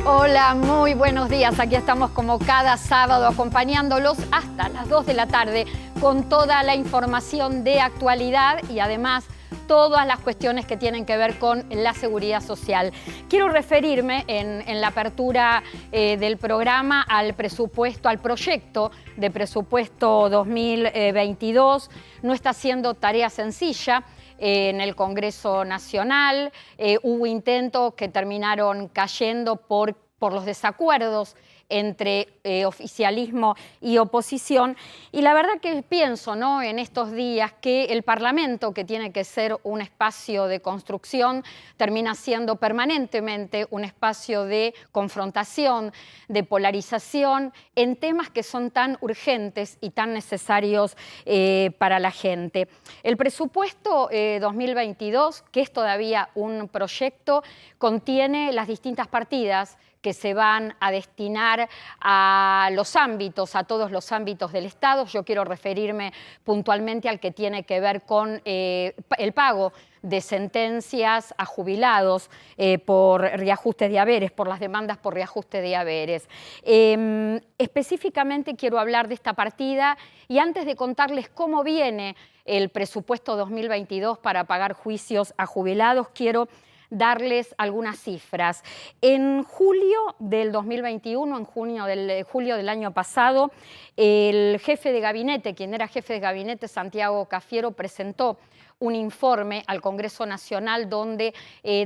Hola, muy buenos días. Aquí estamos como cada sábado acompañándolos hasta las 2 de la tarde con toda la información de actualidad y además todas las cuestiones que tienen que ver con la seguridad social. Quiero referirme en la apertura del programa al presupuesto, al proyecto de presupuesto 2022. No está siendo tarea sencilla. En el Congreso Nacional hubo intentos que terminaron cayendo por los desacuerdos entre oficialismo y oposición. Y la verdad que pienso, ¿no?, en estos días que el Parlamento, que tiene que ser un espacio de construcción, termina siendo permanentemente un espacio de confrontación, de polarización, en temas que son tan urgentes y tan necesarios para la gente. El presupuesto 2022, que es todavía un proyecto, contiene las distintas partidas que se van a destinar a los ámbitos, a todos los ámbitos del Estado. Yo quiero referirme puntualmente al que tiene que ver con el pago de sentencias a jubilados por reajustes de haberes, por las demandas por reajuste de haberes. Específicamente quiero hablar de esta partida y antes de contarles cómo viene el presupuesto 2022 para pagar juicios a jubilados, quiero darles algunas cifras. En julio del 2021, en julio del año pasado, el jefe de gabinete, quien era jefe de gabinete, Santiago Cafiero, presentó un informe al Congreso Nacional donde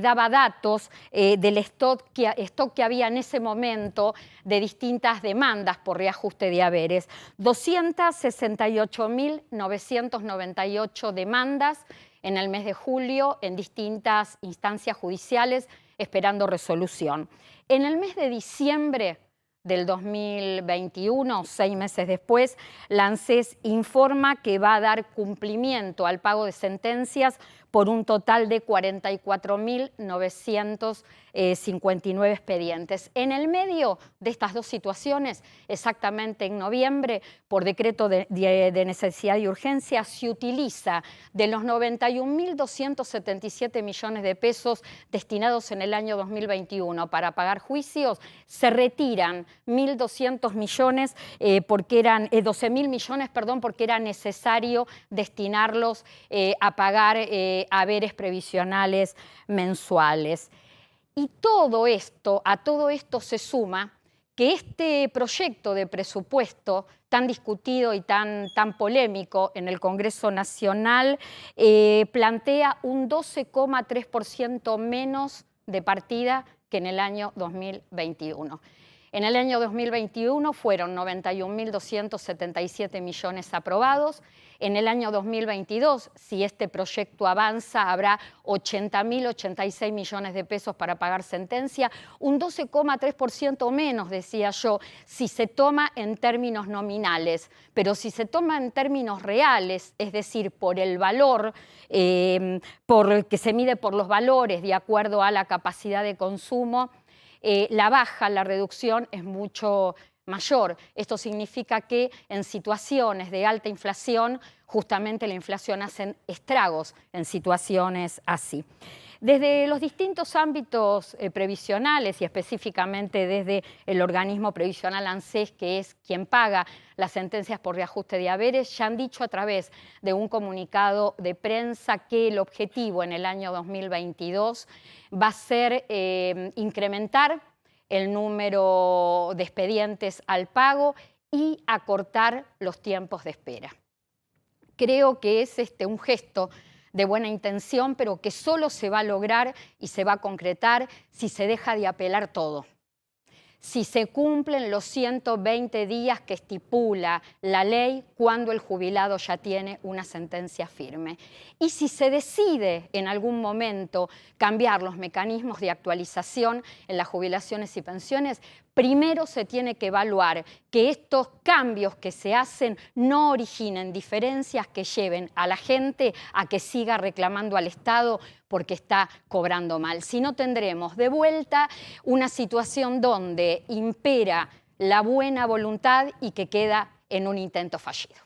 daba datos del stock que había en ese momento de distintas demandas por reajuste de haberes. 268.998 demandas en el mes de julio en distintas instancias judiciales esperando resolución. En el mes de diciembre del 2021, 6 meses después, la ANSES informa que va a dar cumplimiento al pago de sentencias por un total de 44.959 expedientes. En el medio de estas dos situaciones, exactamente en noviembre, por decreto de necesidad y urgencia, se utiliza de los 91.277 millones de pesos destinados en el año 2021 para pagar juicios, se retiran 1.200 millones, 12.000 millones, perdón, porque era necesario destinarlos a pagar haberes previsionales mensuales. Y a todo esto se suma que este proyecto de presupuesto tan discutido y tan polémico en el Congreso Nacional plantea un 12,3% menos de partida que en el año 2021. En el año 2021 fueron 91.277 millones aprobados. En el año 2022, si este proyecto avanza, habrá 80.086 millones de pesos para pagar sentencia, un 12,3% menos, decía yo, si se toma en términos nominales. Pero si se toma en términos reales, es decir, por el valor, que se mide por los valores de acuerdo a la capacidad de consumo, la reducción es mucho mayor. Esto significa que en situaciones de alta inflación, justamente la inflación hace estragos en situaciones así. Desde los distintos ámbitos previsionales y específicamente desde el organismo previsional ANSES, que es quien paga las sentencias por reajuste de haberes, ya han dicho a través de un comunicado de prensa que el objetivo en el año 2022 va a ser incrementar el número de expedientes al pago y acortar los tiempos de espera. Creo que es un gesto de buena intención, pero que solo se va a lograr y se va a concretar si se deja de apelar todo. Si se cumplen los 120 días que estipula la ley cuando el jubilado ya tiene una sentencia firme. Y si se decide en algún momento cambiar los mecanismos de actualización en las jubilaciones y pensiones, primero se tiene que evaluar que estos cambios que se hacen no originen diferencias que lleven a la gente a que siga reclamando al Estado porque está cobrando mal. Si no, tendremos de vuelta una situación donde impera la buena voluntad y que queda en un intento fallido.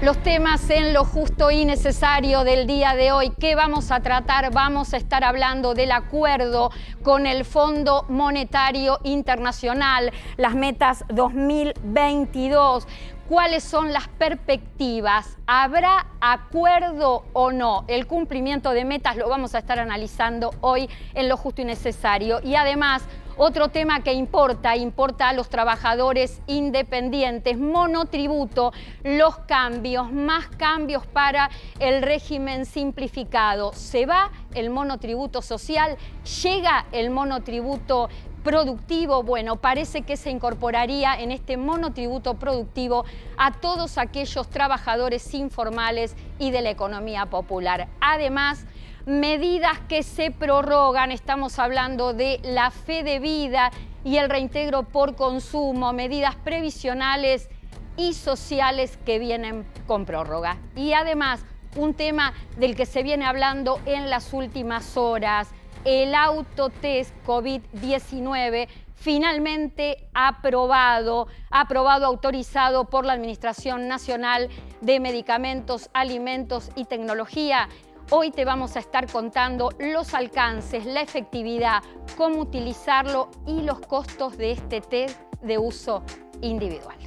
Los temas en lo justo y necesario del día de hoy. ¿Qué vamos a tratar? Vamos a estar hablando del acuerdo con el Fondo Monetario Internacional, las metas 2022. ¿Cuáles son las perspectivas? ¿Habrá acuerdo o no? El cumplimiento de metas lo vamos a estar analizando hoy en lo justo y necesario. Y además, otro tema que importa a los trabajadores independientes, monotributo, los cambios, más cambios para el régimen simplificado. ¿Se va el monotributo social? ¿Llega el monotributo productivo? Bueno, parece que se incorporaría en este monotributo productivo a todos aquellos trabajadores informales y de la economía popular. Además, medidas que se prorrogan, estamos hablando de la fe de vida y el reintegro por consumo, medidas previsionales y sociales que vienen con prórroga. Y además, un tema del que se viene hablando en las últimas horas, el autotest COVID-19, finalmente aprobado, autorizado por la Administración Nacional de Medicamentos, Alimentos y Tecnología. Hoy te vamos a estar contando los alcances, la efectividad, cómo utilizarlo y los costos de este test de uso individual.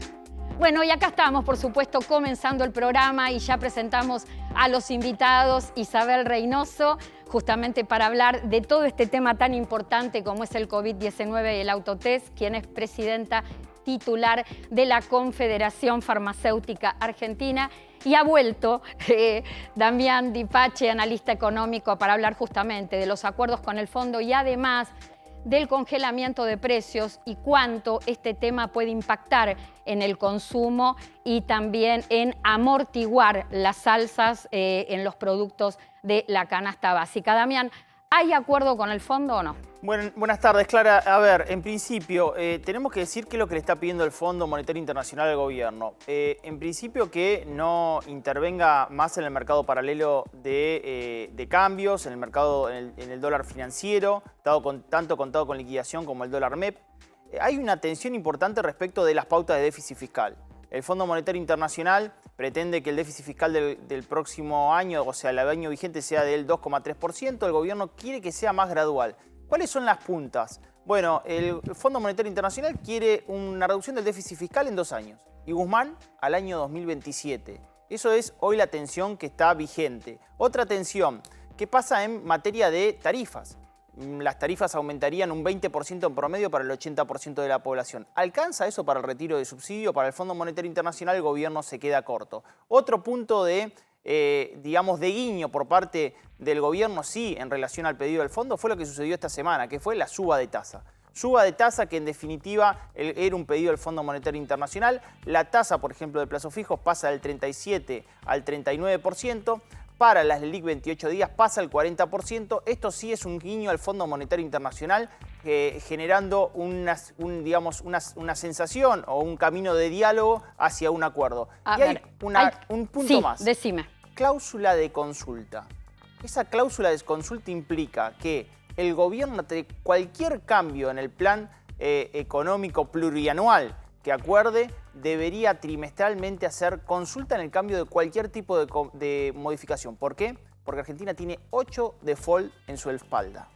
Bueno, y acá estamos, por supuesto, comenzando el programa y ya presentamos a los invitados. Isabel Reynoso, justamente para hablar de todo este tema tan importante como es el COVID-19 y el autotest, quien es presidenta titular de la Confederación Farmacéutica Argentina. Y ha vuelto Damián Di Pace, analista económico, para hablar justamente de los acuerdos con el fondo y además del congelamiento de precios y cuánto este tema puede impactar en el consumo y también en amortiguar las alzas en los productos de la canasta básica. Damián, ¿hay acuerdo con el fondo o no? Buenas tardes, Clara. A ver, en principio, tenemos que decir qué es lo que le está pidiendo el Fondo Monetario Internacional al gobierno. En principio, que no intervenga más en el mercado paralelo de cambios, en el mercado, en el dólar financiero, tanto contado con liquidación como el dólar MEP. Hay una tensión importante respecto de las pautas de déficit fiscal. El Fondo Monetario Internacional pretende que el déficit fiscal del próximo año, o sea, el año vigente, sea del 2,3%. El gobierno quiere que sea más gradual. ¿Cuáles son las puntas? Bueno, el Fondo Monetario Internacional quiere una reducción del déficit fiscal en 2 años y Guzmán al año 2027. Eso es hoy la tensión que está vigente. Otra tensión, ¿qué pasa en materia de tarifas? Las tarifas aumentarían un 20% en promedio para el 80% de la población. ¿Alcanza eso para el retiro de subsidio? Para el Fondo Monetario Internacional el gobierno se queda corto. Otro punto digamos, de guiño por parte del gobierno, sí, en relación al pedido del fondo, fue lo que sucedió esta semana, que fue la suba de tasa. Suba de tasa que en definitiva era un pedido del Fondo Monetario Internacional. La tasa, por ejemplo, de plazos fijos pasa del 37 al 39%. Para las LELIQ 28 días pasa al 40%. Esto sí es un guiño al Fondo Monetario Internacional, generando una sensación o un camino de diálogo hacia un acuerdo. Y hay un punto más. Decime. Cláusula de consulta. Esa cláusula de consulta implica que el gobierno, ante cualquier cambio en el plan económico plurianual que acuerde, debería trimestralmente hacer consulta en el cambio de cualquier tipo de modificación. ¿Por qué? Porque Argentina tiene 8 default en su espalda.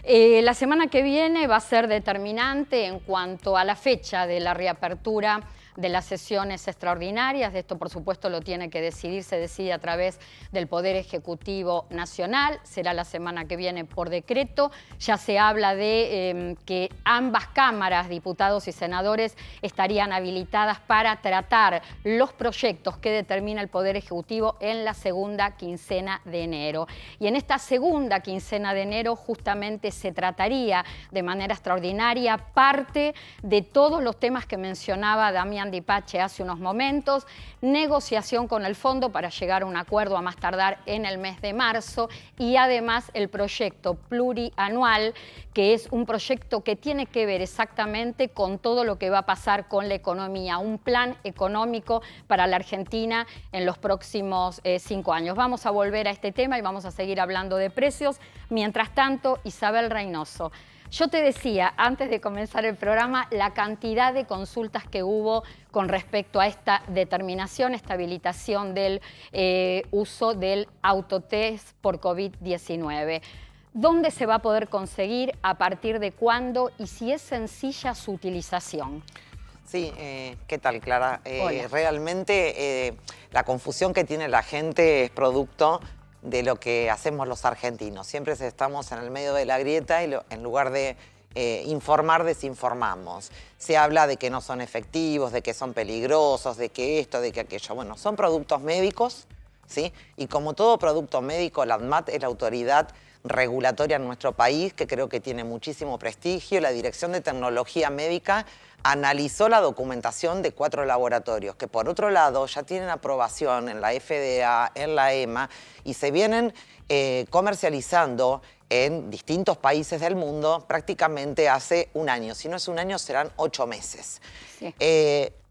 La semana que viene va a ser determinante en cuanto a la fecha de la reapertura de las sesiones extraordinarias. De esto, por supuesto, lo tiene que decidir, se decide a través del Poder Ejecutivo Nacional. Será la semana que viene por decreto. Ya se habla de que ambas cámaras, diputados y senadores, estarían habilitadas para tratar los proyectos que determina el Poder Ejecutivo en la segunda quincena de enero. Y en esta segunda quincena de enero justamente se trataría de manera extraordinaria parte de todos los temas que mencionaba Damián Di Pace hace unos momentos, negociación con el fondo para llegar a un acuerdo a más tardar en el mes de marzo y además el proyecto plurianual, que es un proyecto que tiene que ver exactamente con todo lo que va a pasar con la economía, un plan económico para la Argentina en los próximos 5 años. Vamos a volver a este tema y vamos a seguir hablando de precios. Mientras tanto, Isabel Reynoso, Yo te decía, antes de comenzar el programa, la cantidad de consultas que hubo con respecto a esta determinación, esta habilitación del uso del autotest por COVID-19. ¿Dónde se va a poder conseguir? ¿A partir de cuándo? Y si es sencilla su utilización. Sí, ¿qué tal, Clara? Hola. Realmente la confusión que tiene la gente es producto de lo que hacemos los argentinos. Siempre estamos en el medio de la grieta y en lugar de informar, desinformamos. Se habla de que no son efectivos, de que son peligrosos, de que esto, de que aquello. Bueno, son productos médicos, ¿sí? Y como todo producto médico, la ANMAT es la autoridad regulatoria en nuestro país, que creo que tiene muchísimo prestigio. La Dirección de Tecnología Médica analizó la documentación de 4 laboratorios, que por otro lado ya tienen aprobación en la FDA, en la EMA, y se vienen comercializando en distintos países del mundo prácticamente hace un año. Si no es un año, serán 8 meses. Sí.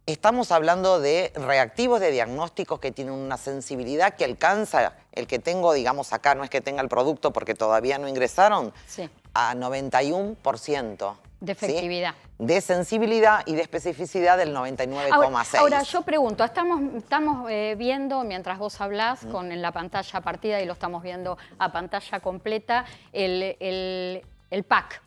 Estamos hablando de reactivos de diagnósticos que tienen una sensibilidad que alcanza, el que tengo, digamos, acá, no es que tenga el producto porque todavía no ingresaron, Sí. a 91%. De efectividad. ¿Sí? De sensibilidad y de especificidad del 99,6%. Ahora, yo pregunto, estamos viendo, mientras vos hablás, con la pantalla partida y lo estamos viendo a pantalla completa, el pack,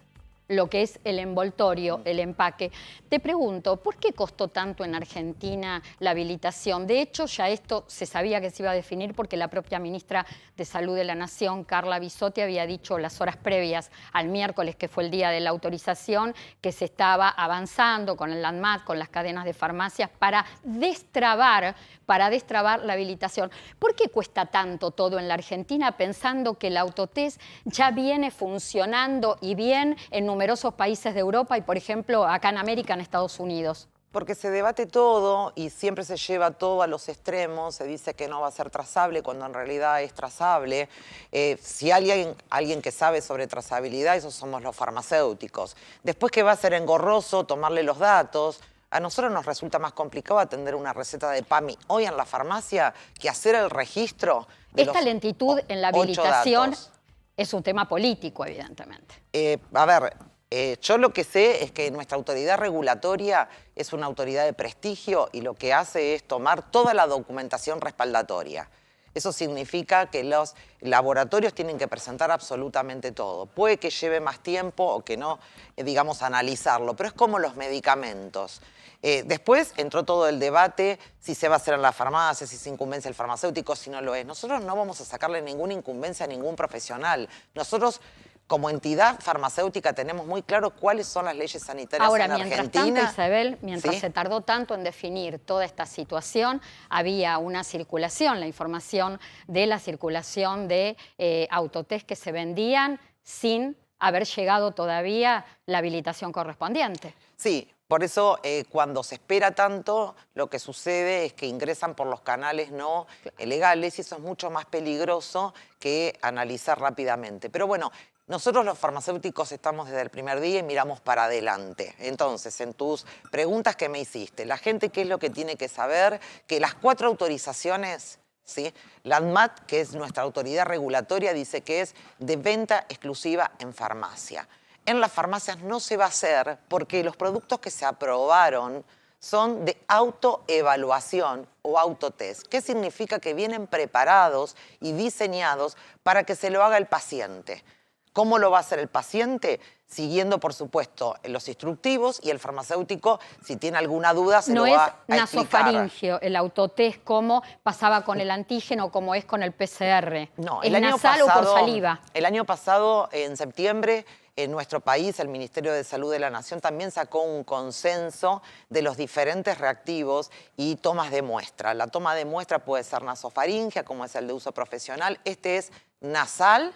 lo que es el envoltorio, el empaque. Te pregunto, ¿por qué costó tanto en Argentina la habilitación? De hecho, ya esto se sabía que se iba a definir porque la propia ministra de Salud de la Nación, Carla Bisotti, había dicho las horas previas al miércoles, que fue el día de la autorización, que se estaba avanzando con el ANMAT, con las cadenas de farmacias, para destrabar la habilitación. ¿Por qué cuesta tanto todo en la Argentina, pensando que el autotest ya viene funcionando y bien en numerosos países de Europa y, por ejemplo, acá en América, en Estados Unidos? Porque se debate todo y siempre se lleva todo a los extremos, se dice que no va a ser trazable cuando en realidad es trazable. Si alguien que sabe sobre trazabilidad, esos somos los farmacéuticos. Después que va a ser engorroso tomarle los datos. A nosotros nos resulta más complicado atender una receta de PAMI hoy en la farmacia que hacer el registro de Esta lentitud en la 8 habilitación datos. es un tema político, evidentemente. A ver, yo lo que sé es que nuestra autoridad regulatoria es una autoridad de prestigio y lo que hace es tomar toda la documentación respaldatoria. Eso significa que los laboratorios tienen que presentar absolutamente todo. Puede que lleve más tiempo o que no, digamos, analizarlo, pero es como los medicamentos. Después entró todo el debate si se va a hacer en la farmacia, si se incumbencia el farmacéutico, si no lo es. Nosotros no vamos a sacarle ninguna incumbencia a ningún profesional. Nosotros, como entidad farmacéutica, tenemos muy claro cuáles son las leyes sanitarias en Argentina. Ahora, mientras tanto, Isabel, mientras ¿Sí? se tardó tanto en definir toda esta situación, había una circulación, la información de la circulación de autotest que se vendían sin haber llegado todavía la habilitación correspondiente. Sí, por eso cuando se espera tanto, lo que sucede es que ingresan por los canales no legales y eso es mucho más peligroso que analizar rápidamente. Pero bueno, nosotros los farmacéuticos estamos desde el primer día y miramos para adelante. Entonces, en tus preguntas que me hiciste, la gente, ¿qué es lo que tiene que saber? Que las 4 autorizaciones, ¿sí? La ANMAT, que es nuestra autoridad regulatoria, dice que es de venta exclusiva en farmacia. En las farmacias no se va a hacer porque los productos que se aprobaron son de autoevaluación o autotest. ¿Qué significa? Que vienen preparados y diseñados para que se lo haga el paciente. ¿Cómo lo va a hacer el paciente? Siguiendo, por supuesto, los instructivos y el farmacéutico, si tiene alguna duda, se lo va a explicar. No es nasofaringeo el autotest como pasaba con el antígeno, como es con el PCR. No, ¿Es nasal o por saliva? El año pasado, en septiembre, en nuestro país, el Ministerio de Salud de la Nación también sacó un consenso de los diferentes reactivos y tomas de muestra. La toma de muestra puede ser nasofaringea, como es el de uso profesional. Este es nasal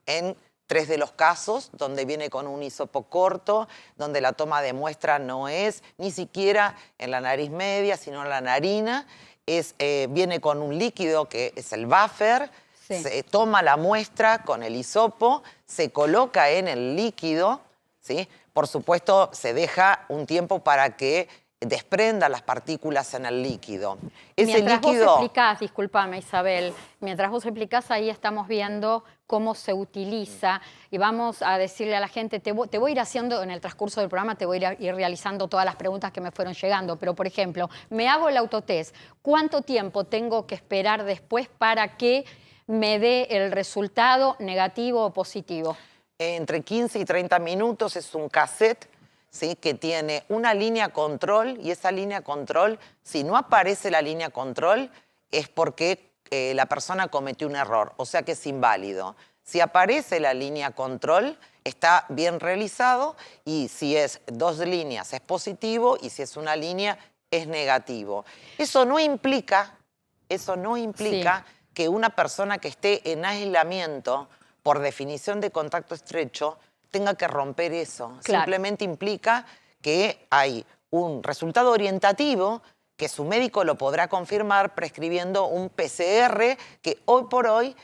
en 3 de los casos, donde viene con un hisopo corto, donde la toma de muestra no es ni siquiera en la nariz media, sino en la narina. Viene con un líquido que es el buffer. Sí. Se toma la muestra con el hisopo, se coloca en el líquido, ¿sí? Por supuesto, se deja un tiempo para que desprenda las partículas en el líquido. Ese Mientras líquido... vos explicás, discúlpame Isabel, mientras vos explicás ahí estamos viendo cómo se utiliza y vamos a decirle a la gente, te voy a ir haciendo en el transcurso del programa, te voy a ir realizando todas las preguntas que me fueron llegando, pero por ejemplo, me hago el autotest, ¿cuánto tiempo tengo que esperar después para que me dé el resultado negativo o positivo? Entre 15 y 30 minutos es un cassette, ¿sí?, que tiene una línea control y esa línea control, si no aparece la línea control, es porque la persona cometió un error, o sea que es inválido. Si aparece la línea control, está bien realizado y si es 2 líneas es positivo y si es una línea es negativo. Eso no implica Sí. que una persona que esté en aislamiento, por definición de contacto estrecho, tenga que romper eso. Claro. Simplemente implica que hay un resultado orientativo que su médico lo podrá confirmar prescribiendo un PCR, que hoy por hoy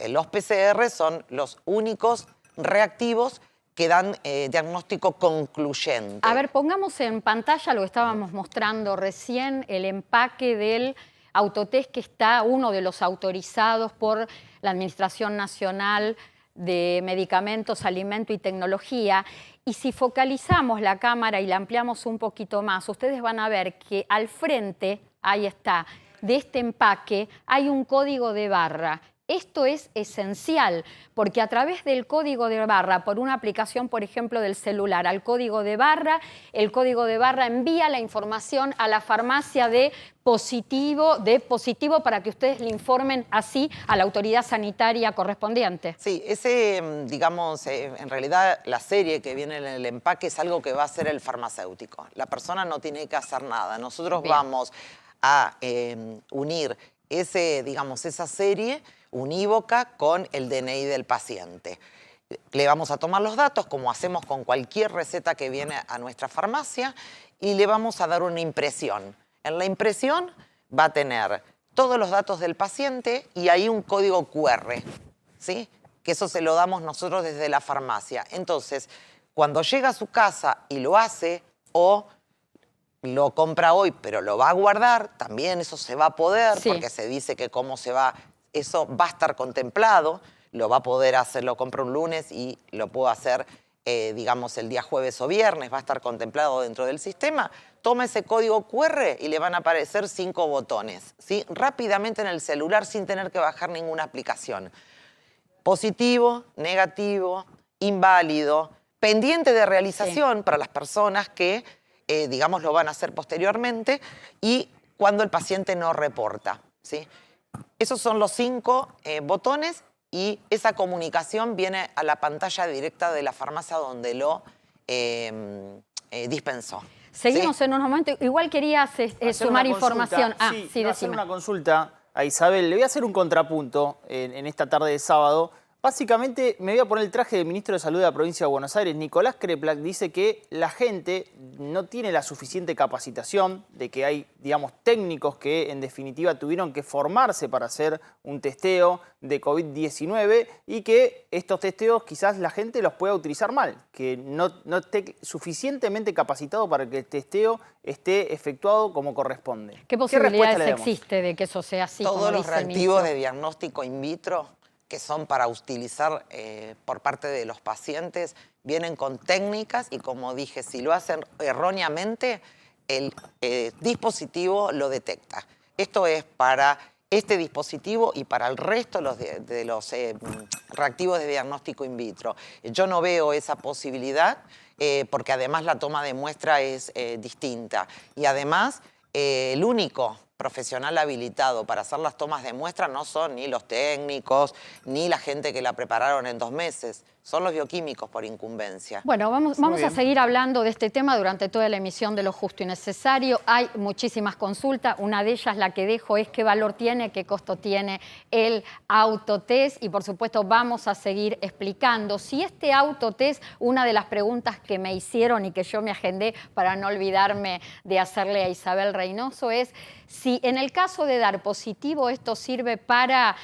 los PCR son los únicos reactivos que dan diagnóstico concluyente. A ver, pongamos en pantalla lo que estábamos mostrando recién, el empaque del autotest que está, uno de los autorizados por la Administración Nacional de Medicamentos, Alimento y Tecnología. Y si focalizamos la cámara y la ampliamos un poquito más, ustedes van a ver que al frente, ahí está, de este empaque hay un código de barra. Esto es esencial, porque a través del código de barra, por una aplicación, por ejemplo, del celular, al código de barra, el código de barra envía la información a la farmacia de positivo para que ustedes le informen así a la autoridad sanitaria correspondiente. Sí, digamos, en realidad la serie que viene en el empaque es algo que va a hacer el farmacéutico. La persona no tiene que hacer nada. Nosotros vamos a unir esa serie unívoca con el DNI del paciente. Le vamos a tomar los datos, como hacemos con cualquier receta que viene a nuestra farmacia, y le vamos a dar una impresión. En la impresión va a tener todos los datos del paciente y ahí un código QR, ¿sí?, que eso se lo damos nosotros desde la farmacia. Entonces, cuando llega a su casa y lo hace, o lo compra hoy, pero lo va a guardar, también eso se va a poder, Sí. porque se dice que eso va a estar contemplado, lo va a poder hacer, lo compra un lunes y lo puedo hacer, digamos, el día jueves o viernes, va a estar contemplado dentro del sistema. Toma ese código QR y le van a aparecer 5 botones, ¿sí?, rápidamente en el celular sin tener que bajar ninguna aplicación. Positivo, negativo, inválido, pendiente de realización para las personas que, digamos, lo van a hacer posteriormente y cuando el paciente no reporta, ¿sí? Esos son los 5 botones y esa comunicación viene a la pantalla directa de la farmacia donde lo dispensó. Seguimos ¿Sí? en unos momentos. Igual querías sumar información. Sí, Sí, iba a hacer decime. una consulta a Isabel. Le voy a hacer un contrapunto en esta tarde de sábado. Básicamente me voy a poner el traje del ministro de Salud de la provincia de Buenos Aires. Nicolás Kreplak dice que la gente no tiene la suficiente capacitación, de que hay, digamos, técnicos que en definitiva tuvieron que formarse para hacer un testeo de COVID-19 y que estos testeos quizás la gente los pueda utilizar mal, que no esté suficientemente capacitado para que el testeo esté efectuado como corresponde. ¿Qué respuesta posibilidades le damos? existe de que eso sea así? Todos como los dice el reactivos ministro? de diagnóstico in vitro que son para utilizar por parte de los pacientes vienen con técnicas y, como dije, si lo hacen erróneamente, el dispositivo lo detecta. Esto es para este dispositivo y para el resto de los reactivos de diagnóstico in vitro. Yo no veo esa posibilidad porque además la toma de muestra es distinta y además el único profesional habilitado para hacer las tomas de muestra no son ni los técnicos, ni la gente que la prepararon en 2 meses. Son los bioquímicos por incumbencia. Bueno, vamos a seguir hablando de este tema durante toda la emisión de Lo Justo y Necesario. Hay muchísimas consultas. Una de ellas, la que dejo, es qué valor tiene, qué costo tiene el autotest. Y, por supuesto, vamos a seguir explicando. Si este autotest, una de las preguntas que me hicieron y que yo me agendé para no olvidarme de hacerle a Isabel Reynoso es si en el caso de dar positivo esto sirve para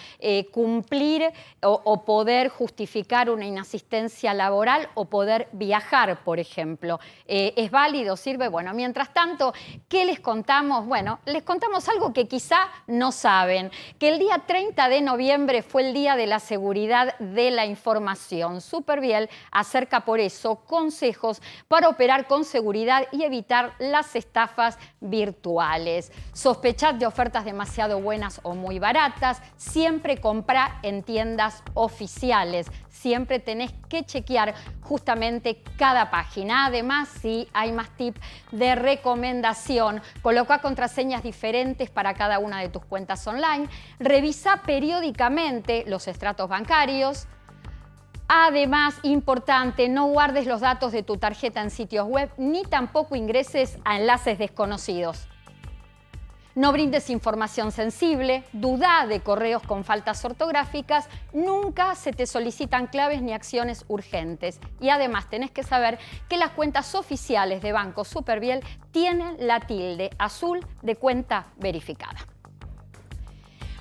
cumplir o poder justificar una inhabilitación asistencia laboral o poder viajar, por ejemplo. ¿Es válido? ¿Sirve? Bueno, mientras tanto, ¿qué les contamos? Bueno, les contamos algo que quizá no saben, que el día 30 de noviembre fue el Día de la Seguridad de la Información. Superviel acerca por eso consejos para operar con seguridad y evitar las estafas virtuales. Sospechad de ofertas demasiado buenas o muy baratas, siempre compra en tiendas oficiales. Siempre tenés que chequear justamente cada página. Además, si hay más tips de recomendación, coloca contraseñas diferentes para cada una de tus cuentas online. Revisa periódicamente los extractos bancarios. Además, importante, no guardes los datos de tu tarjeta en sitios web ni tampoco ingreses a enlaces desconocidos. No brindes información sensible, duda de correos con faltas ortográficas, nunca se te solicitan claves ni acciones urgentes. Y además tenés que saber que las cuentas oficiales de Banco Superviel tienen la tilde azul de cuenta verificada.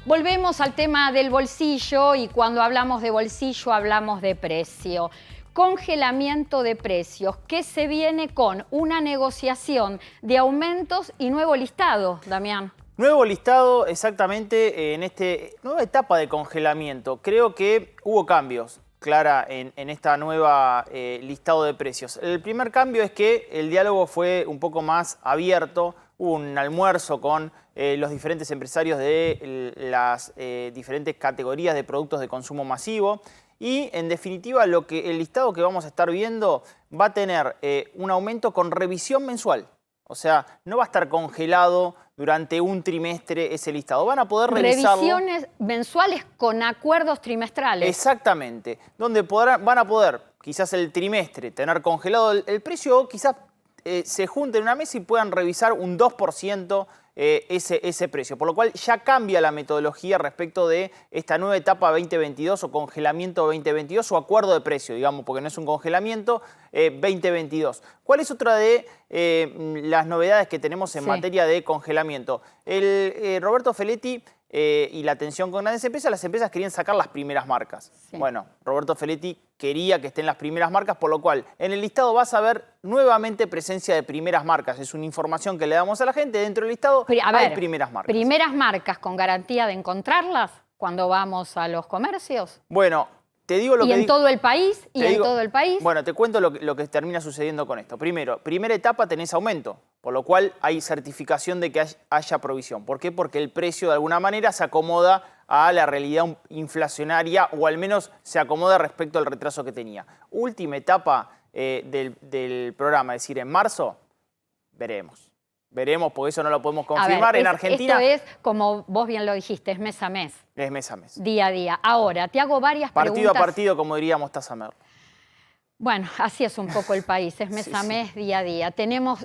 Volvemos al tema del bolsillo y cuando hablamos de bolsillo hablamos de precio. Congelamiento de precios, que se viene con una negociación de aumentos y nuevo listado, Damián. Nuevo listado exactamente en esta nueva etapa de congelamiento. Creo que hubo cambios, Clara, en esta nueva listado de precios. El primer cambio es que el diálogo fue un poco más abierto. Hubo un almuerzo con los diferentes empresarios de las diferentes categorías de productos de consumo masivo. Y, en definitiva, el listado que vamos a estar viendo va a tener un aumento con revisión mensual. O sea, no va a estar congelado durante un trimestre ese listado. Van a poder revisarlo. Revisiones mensuales con acuerdos trimestrales. Exactamente. Donde van a poder, quizás el trimestre, tener congelado el precio, quizás se junten en una mesa y puedan revisar un 2% ese precio. Por lo cual ya cambia la metodología respecto de esta nueva etapa 2022 o congelamiento 2022 o acuerdo de precio, digamos, porque no es un congelamiento 2022. ¿Cuál es otra de las novedades que tenemos en materia de congelamiento? Roberto Feletti y la atención con grandes empresas, las empresas querían sacar las primeras marcas. Sí. Bueno, Roberto Feletti quería que estén las primeras marcas, por lo cual en el listado vas a ver nuevamente presencia de primeras marcas. Es una información que le damos a la gente. Dentro del listado hay primeras marcas. ¿Primeras marcas con garantía de encontrarlas cuando vamos a los comercios? Bueno, te digo lo que... ¿Y en todo el país? ¿Y en todo el país? Bueno, te cuento lo que termina sucediendo con esto. Primero, primera etapa tenés aumento, por lo cual hay certificación de que haya provisión. ¿Por qué? Porque el precio de alguna manera se acomoda a la realidad inflacionaria o al menos se acomoda respecto al retraso que tenía. Última etapa del programa, es decir, en marzo, veremos. Veremos, porque eso no lo podemos confirmar. En Argentina... Esto es, como vos bien lo dijiste, es mes a mes. Es mes a mes. Día a día. Ahora, te hago varias preguntas. Partido a partido, como diría Mostaza Merlo. Bueno, así es un poco el país, es mes a mes, día a día.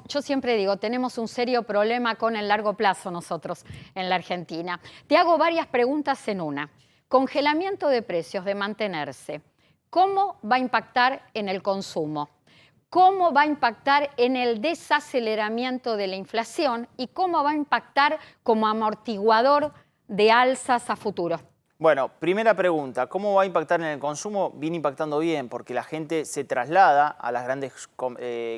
Yo siempre digo, tenemos un serio problema con el largo plazo nosotros en la Argentina. Te hago varias preguntas en una. Congelamiento de precios, de mantenerse. ¿Cómo va a impactar en el consumo? ¿Cómo va a impactar en el desaceleramiento de la inflación? ¿Y cómo va a impactar como amortiguador de alzas a futuro? Bueno, primera pregunta, ¿cómo va a impactar en el consumo? Viene impactando bien, porque la gente se traslada a las grandes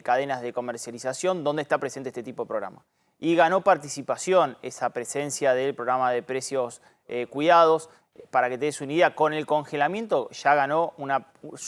cadenas de comercialización donde está presente este tipo de programa. Y ganó participación esa presencia del programa de precios cuidados. Para que te des una idea, con el congelamiento ya ganó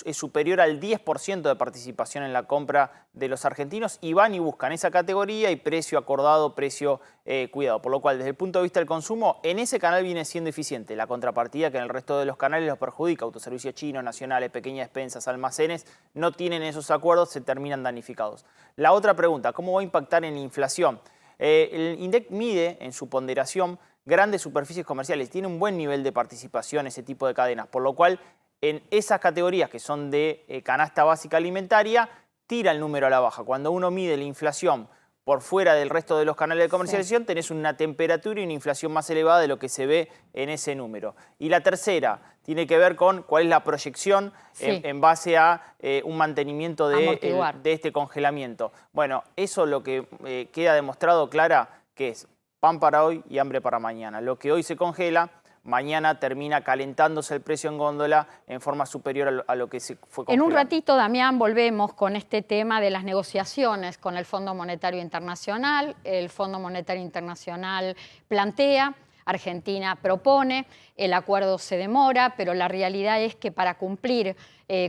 es superior al 10% de participación en la compra de los argentinos y van y buscan esa categoría y precio acordado, precio cuidado. Por lo cual, desde el punto de vista del consumo, en ese canal viene siendo eficiente. La contrapartida que en el resto de los canales los perjudica, autoservicios chinos, nacionales, pequeñas despensas, almacenes, no tienen esos acuerdos, se terminan damnificados. La otra pregunta, ¿cómo va a impactar en la inflación? El INDEC mide en su ponderación grandes superficies comerciales, tiene un buen nivel de participación ese tipo de cadenas, por lo cual en esas categorías que son de canasta básica alimentaria, tira el número a la baja. Cuando uno mide la inflación por fuera del resto de los canales de comercialización, tenés una temperatura y una inflación más elevada de lo que se ve en ese número. Y la tercera tiene que ver con cuál es la proyección en base a un mantenimiento de este congelamiento. Bueno, eso lo que queda demostrado, Clara, que es pan para hoy y hambre para mañana. Lo que hoy se congela, mañana termina calentándose el precio en góndola en forma superior a lo que se fue congelando. En un ratito, Damián, volvemos con este tema de las negociaciones con el Fondo Monetario Internacional. El Fondo Monetario Internacional plantea, Argentina propone, el acuerdo se demora, pero la realidad es que para cumplir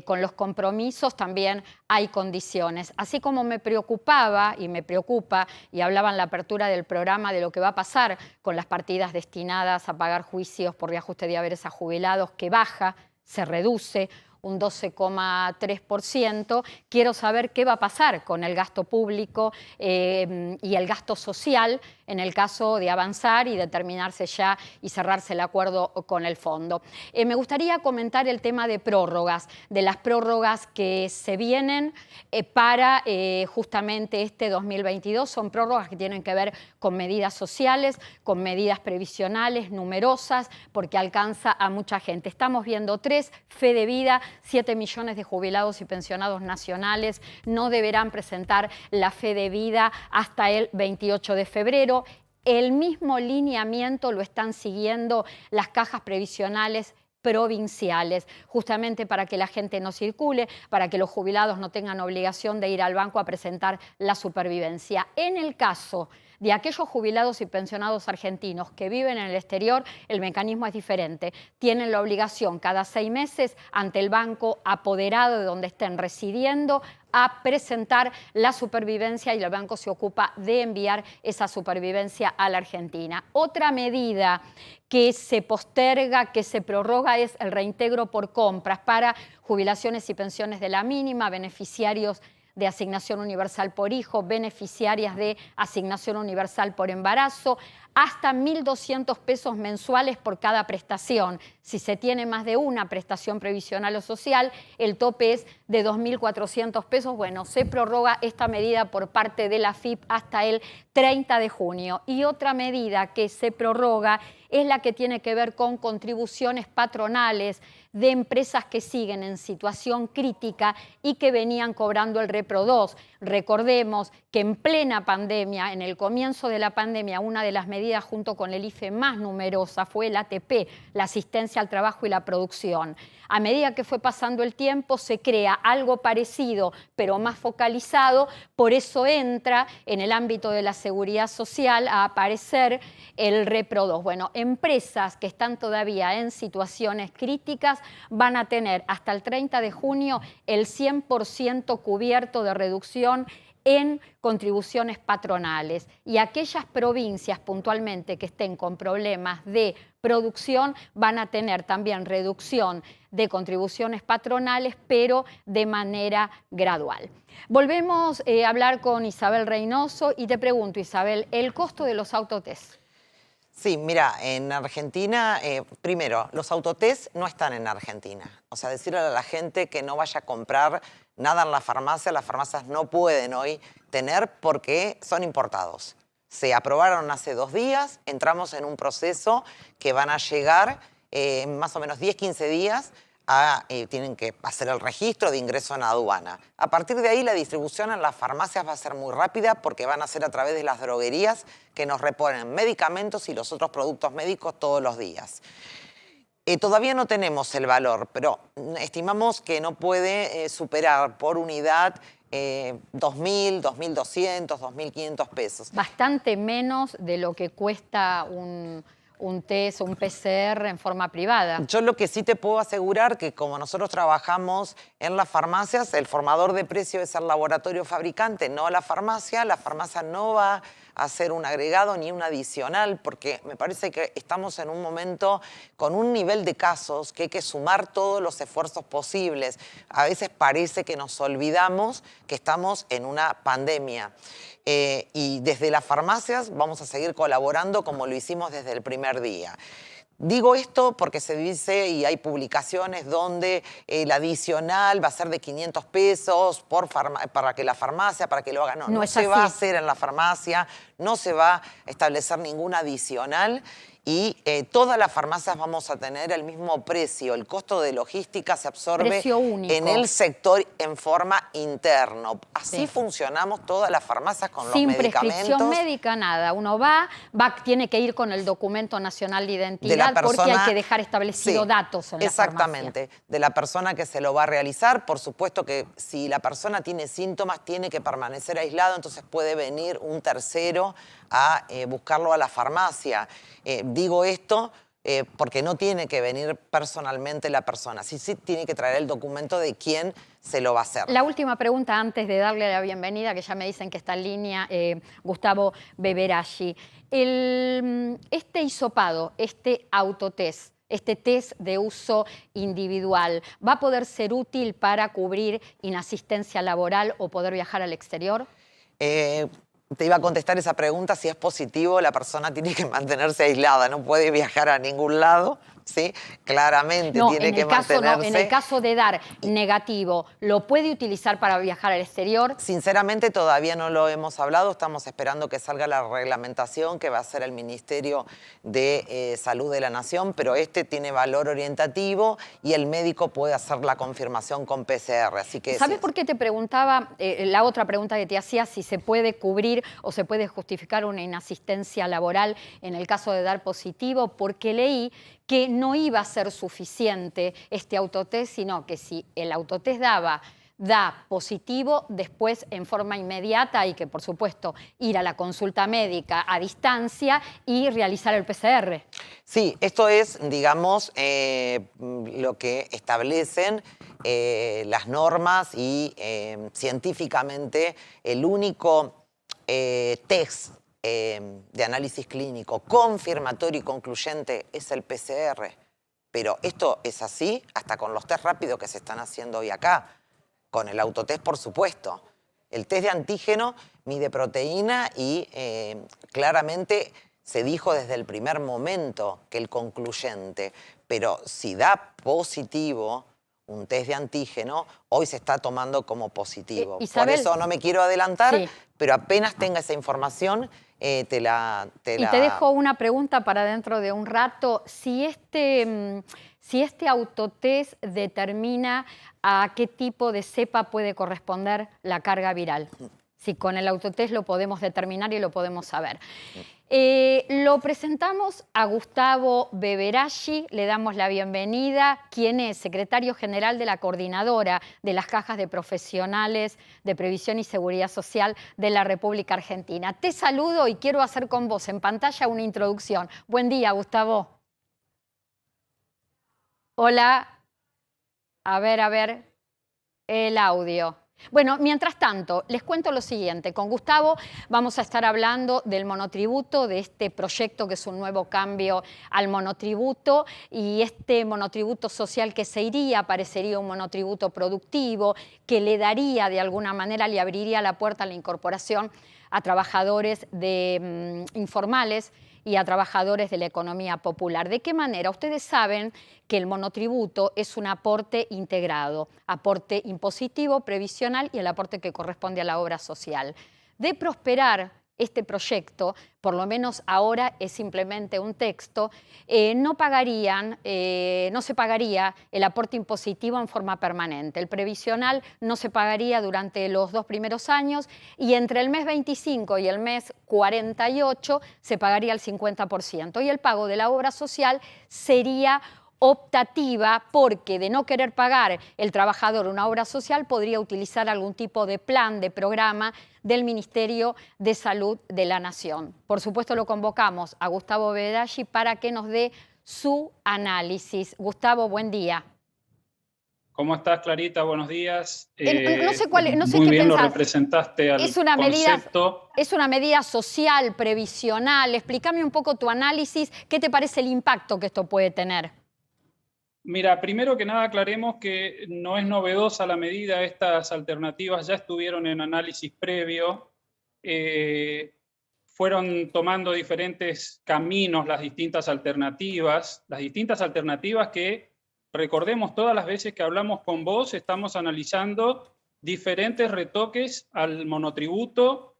con los compromisos también hay condiciones. Así como me preocupaba y me preocupa, y hablaba en la apertura del programa de lo que va a pasar con las partidas destinadas a pagar juicios por reajuste de haberes a jubilados, que baja, se reduce un 12,3%. Quiero saber qué va a pasar con el gasto público y el gasto social en el caso de avanzar y determinarse ya y cerrarse el acuerdo con el fondo. Me gustaría comentar el tema de prórrogas, de las prórrogas que se vienen para justamente este 2022. Son prórrogas que tienen que ver con medidas sociales, con medidas previsionales numerosas, porque alcanza a mucha gente. Estamos viendo 3, fe de vida, 7 millones de jubilados y pensionados nacionales no deberán presentar la fe de vida hasta el 28 de febrero. El mismo lineamiento lo están siguiendo las cajas previsionales provinciales, justamente para que la gente no circule, para que los jubilados no tengan obligación de ir al banco a presentar la supervivencia. En el caso de aquellos jubilados y pensionados argentinos que viven en el exterior, el mecanismo es diferente. Tienen la obligación cada 6 meses ante el banco apoderado de donde estén residiendo a presentar la supervivencia y el banco se ocupa de enviar esa supervivencia a la Argentina. Otra medida que se posterga, que se prorroga, es el reintegro por compras para jubilaciones y pensiones de la mínima, beneficiarios de asignación universal por hijo, beneficiarias de asignación universal por embarazo, hasta 1.200 pesos mensuales por cada prestación. Si se tiene más de una prestación previsional o social, el tope es de 2.400 pesos. Bueno, se prorroga esta medida por parte de la AFIP hasta el 30 de junio. Y otra medida que se prorroga es la que tiene que ver con contribuciones patronales de empresas que siguen en situación crítica y que venían cobrando el Repro 2. Recordemos que en plena pandemia, en el comienzo de la pandemia, una de las medidas junto con el IFE más numerosa fue el ATP, la asistencia al trabajo y la producción. A medida que fue pasando el tiempo se crea algo parecido, pero más focalizado, por eso entra en el ámbito de la seguridad social a aparecer el Repro 2. Bueno, empresas que están todavía en situaciones críticas van a tener hasta el 30 de junio el 100% cubierto de reducción en contribuciones patronales, y aquellas provincias puntualmente que estén con problemas de producción van a tener también reducción de contribuciones patronales, pero de manera gradual. Volvemos a hablar con Isabel Reynoso y te pregunto, Isabel, el costo de los autotest. Sí, mira, en Argentina, primero, los autotest no están en Argentina. O sea, decirle a la gente que no vaya a comprar nada en la farmacia, las farmacias no pueden hoy tener porque son importados. Se aprobaron hace 2 días, entramos en un proceso que van a llegar en más o menos 10-15 días. Tienen que hacer el registro de ingreso en aduana. A partir de ahí la distribución en las farmacias va a ser muy rápida porque van a ser a través de las droguerías que nos reponen medicamentos y los otros productos médicos todos los días. Todavía no tenemos el valor, pero estimamos que no puede superar por unidad 2.000, 2.200, 2.500 pesos. Bastante menos de lo que cuesta un test o un PCR en forma privada. Yo lo que sí te puedo asegurar que como nosotros trabajamos en las farmacias, el formador de precio es el laboratorio fabricante, no la farmacia. La farmacia no va a hacer un agregado ni un adicional porque me parece que estamos en un momento con un nivel de casos que hay que sumar todos los esfuerzos posibles. A veces parece que nos olvidamos que estamos en una pandemia. Y desde las farmacias vamos a seguir colaborando como lo hicimos desde el primer día. Digo esto porque se dice y hay publicaciones donde el adicional va a ser de 500 pesos para que la farmacia, para que lo haga. No se va a hacer en la farmacia, no se va a establecer ningún adicional y todas las farmacias vamos a tener el mismo precio. El costo de logística se absorbe Precio único. en el sector en forma interno. Así Sí. funcionamos todas las farmacias con Sin los medicamentos. prescripción médica, nada. Uno tiene que ir con el documento nacional de identidad De la persona, porque hay que dejar establecido sí, datos en la farmacia. exactamente, de la persona que se lo va a realizar. Por supuesto que si la persona tiene síntomas, tiene que permanecer aislado, entonces puede venir un tercero a buscarlo a la farmacia. Digo esto porque no tiene que venir personalmente la persona, sí tiene que traer el documento de quién se lo va a hacer. La última pregunta antes de darle la bienvenida, que ya me dicen que está en línea, Gustavo Beberaggi. Este hisopado, este autotest, este test de uso individual, ¿va a poder ser útil para cubrir inasistencia laboral o poder viajar al exterior? Te iba a contestar esa pregunta. Si es positivo, la persona tiene que mantenerse aislada, no puede viajar a ningún lado, ¿sí? Claramente No, tiene que mantenerse. No, en el caso de dar negativo, ¿lo puede utilizar para viajar al exterior? Sinceramente todavía no lo hemos hablado, estamos esperando que salga la reglamentación que va a hacer el Ministerio de Salud de la Nación, pero este tiene valor orientativo y el médico puede hacer la confirmación con PCR. Así que ¿Sabes sí. por qué te preguntaba, la otra pregunta que te hacía, si se puede cubrir o se puede justificar una inasistencia laboral en el caso de dar positivo? Porque leí que no iba a ser suficiente este autotest, sino que si el autotest da positivo, después en forma inmediata hay que, por supuesto, ir a la consulta médica a distancia y realizar el PCR. Sí, esto es, digamos, lo que establecen las normas y científicamente el único test de análisis clínico confirmatorio y concluyente es el PCR. Pero esto es así hasta con los test rápidos que se están haciendo hoy acá. Con el autotest, por supuesto. El test de antígeno mide proteína y claramente se dijo desde el primer momento que el concluyente. Pero si da positivo un test de antígeno, hoy se está tomando como positivo. Isabel, por eso no me quiero adelantar, sí, pero apenas tenga esa información, te dejo una pregunta para dentro de un rato. Si este autotest determina a qué tipo de cepa puede corresponder la carga viral. Si con el autotest lo podemos determinar y lo podemos saber. Lo presentamos a Gustavo Beberaggi, le damos la bienvenida, quien es secretario general de la Coordinadora de las Cajas de Profesionales de Previsión y Seguridad Social de la República Argentina. Te saludo y quiero hacer con vos en pantalla una introducción. Buen día, Gustavo. Hola. A ver, el audio. Bueno, mientras tanto, les cuento lo siguiente. Con Gustavo vamos a estar hablando del monotributo, de este proyecto que es un nuevo cambio al monotributo, y este monotributo social que se iría, parecería un monotributo productivo, que le daría de alguna manera, le abriría la puerta a la incorporación a trabajadores informales y a trabajadores de la economía popular. ¿De qué manera? Ustedes saben que el monotributo es un aporte integrado, aporte impositivo, previsional y el aporte que corresponde a la obra social. De prosperar este proyecto, por lo menos ahora es simplemente un texto, no se pagaría el aporte impositivo en forma permanente. El previsional no se pagaría durante los 2 primeros años y entre el mes 25 y el mes 48 se pagaría el 50%. Y el pago de la obra social sería optativa porque de no querer pagar el trabajador una obra social podría utilizar algún tipo de plan, de programa del Ministerio de Salud de la Nación. Por supuesto lo convocamos a Gustavo Beberaggi para que nos dé su análisis. Gustavo, buen día. ¿Cómo estás, Clarita? Buenos días. No sé muy qué bien pensás. lo representaste al concepto. Es una medida social, previsional. Explícame un poco tu análisis. ¿Qué te parece el impacto que esto puede tener? Mira, primero que nada aclaremos que no es novedosa la medida, estas alternativas ya estuvieron en análisis previo, fueron tomando diferentes caminos las distintas alternativas que, recordemos, todas las veces que hablamos con vos estamos analizando diferentes retoques al monotributo